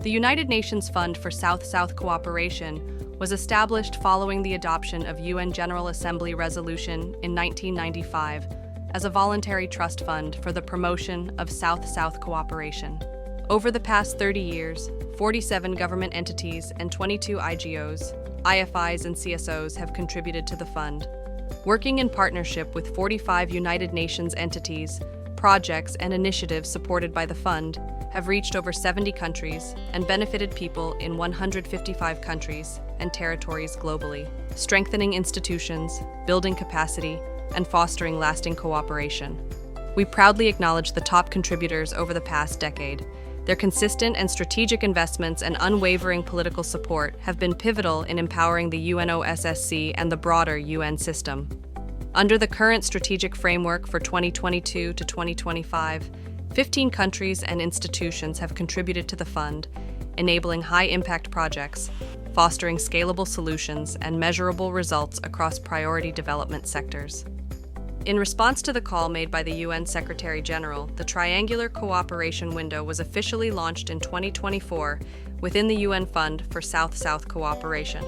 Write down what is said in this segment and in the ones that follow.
The United Nations Fund for South-South Cooperation was established following the adoption of UN General Assembly Resolution in 1995 as a voluntary trust fund for the promotion of South-South cooperation. Over the past 30 years, 47 government entities and 22 IGOs, IFIs, and CSOs have contributed to the fund. Working in partnership with 45 United Nations entities, projects, and initiatives supported by the fund have reached over 70 countries and benefited people in 155 countries and territories globally, strengthening institutions, building capacity, and fostering lasting cooperation. We proudly acknowledge the top contributors over the past decade. Their consistent and strategic investments and unwavering political support have been pivotal in empowering the UNFSSC and the broader UN system. Under the current strategic framework for 2022 to 2025, 15 countries and institutions have contributed to the fund, enabling high-impact projects, fostering scalable solutions, and measurable results across priority development sectors. In response to the call made by the UN Secretary-General, the Triangular Cooperation Window was officially launched in 2024 within the UN Fund for South-South Cooperation.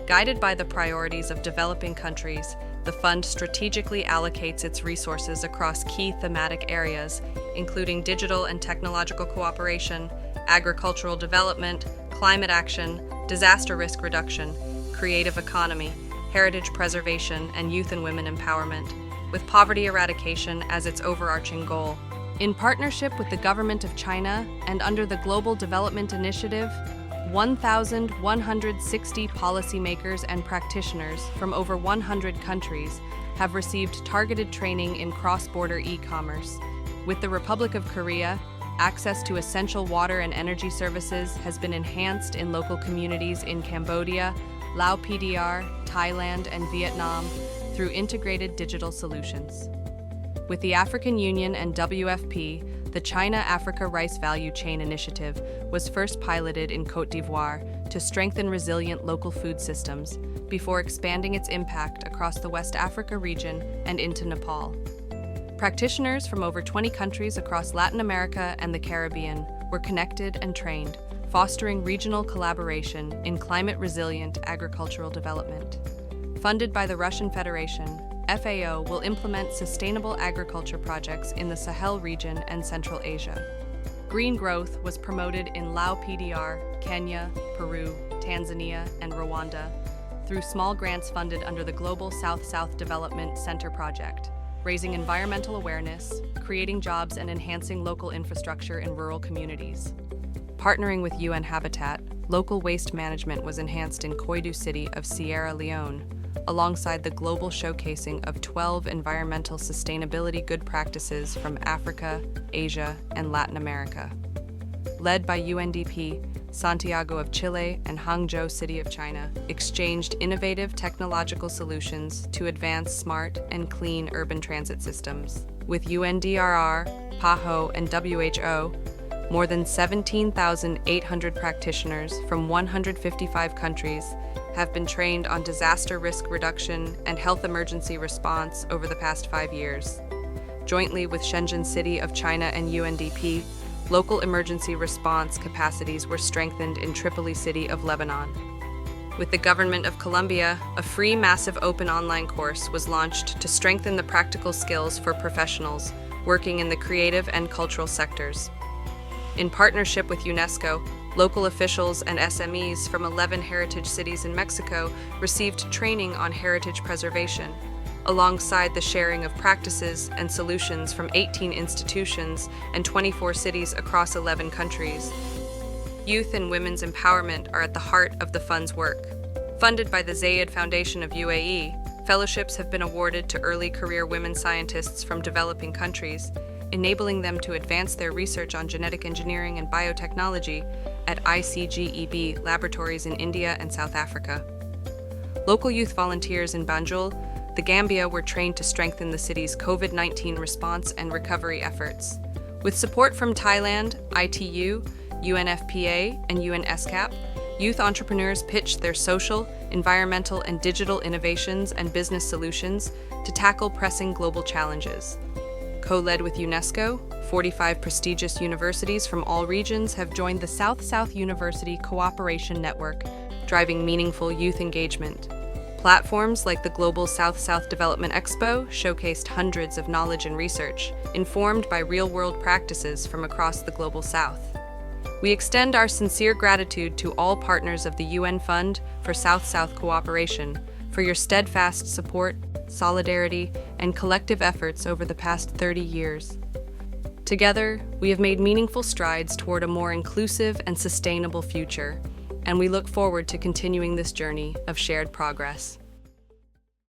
Guided by the priorities of developing countries, the fund strategically allocates its resources across key thematic areas, including digital and technological cooperation, agricultural development, climate action, disaster risk reduction, creative economy, heritage preservation, and youth and women empowerment, with poverty eradication as its overarching goal. In partnership with the Government of China and under the Global Development Initiative, 1,160 policymakers and practitioners from over 100 countries have received targeted training in cross-border e-commerce. With the Republic of Korea, access to essential water and energy services has been enhanced in local communities in Cambodia, Laos PDR, Thailand, and Vietnam through integrated digital solutions. With the African Union and WFP, the China-Africa Rice Value Chain Initiative was first piloted in Côte d'Ivoire to strengthen resilient local food systems before expanding its impact across the West Africa region and into Nepal. Practitioners from over 20 countries across Latin America and the Caribbean were connected and trained, fostering regional collaboration in climate-resilient agricultural development. Funded by the Russian Federation, FAO will implement sustainable agriculture projects in the Sahel region and Central Asia. Green growth was promoted in Laos PDR, Kenya, Peru, Tanzania, and Rwanda through small grants funded under the Global South-South Development Center project, raising environmental awareness, creating jobs, and enhancing local infrastructure in rural communities. Partnering with UN Habitat, local waste management was enhanced in Koidu City of Sierra Leone, alongside the global showcasing of 12 environmental sustainability good practices from Africa, Asia, and Latin America. Led by UNDP, Santiago of Chile and Hangzhou City of China exchanged innovative technological solutions to advance smart and clean urban transit systems. With UNDRR, PAHO, and WHO, more than 17,800 practitioners from 155 countries have been trained on disaster risk reduction and health emergency response over the past 5 years. Jointly with Shenzhen City of China and UNDP, local emergency response capacities were strengthened in Tripoli City of Lebanon. With the Government of Colombia, a free massive open online course was launched to strengthen the practical skills for professionals working in the creative and cultural sectors. In partnership with UNESCO, local officials and SMEs from 11 heritage cities in Mexico received training on heritage preservation, alongside the sharing of practices and solutions from 18 institutions and 24 cities across 11 countries. Youth and women's empowerment are at the heart of the fund's work. Funded by the Zayed Foundation of UAE, fellowships have been awarded to early career women scientists from developing countries, enabling them to advance their research on genetic engineering and biotechnology at ICGEB laboratories in India and South Africa. Local youth volunteers in Banjul, the Gambia, were trained to strengthen the city's COVID-19 response and recovery efforts. With support from Thailand, ITU, UNFPA, and UNSCAP, youth entrepreneurs pitched their social, environmental, and digital innovations and business solutions to tackle pressing global challenges. Co-led with UNESCO, 45 prestigious universities from all regions have joined the South-South University Cooperation Network, driving meaningful youth engagement. Platforms like the Global South-South Development Expo showcased hundreds of knowledge and research, informed by real-world practices from across the Global South. We extend our sincere gratitude to all partners of the UN Fund for South-South Cooperation for your steadfast support, solidarity, and collective efforts over the past 30 years. Together, we have made meaningful strides toward a more inclusive and sustainable future, and we look forward to continuing this journey of shared progress.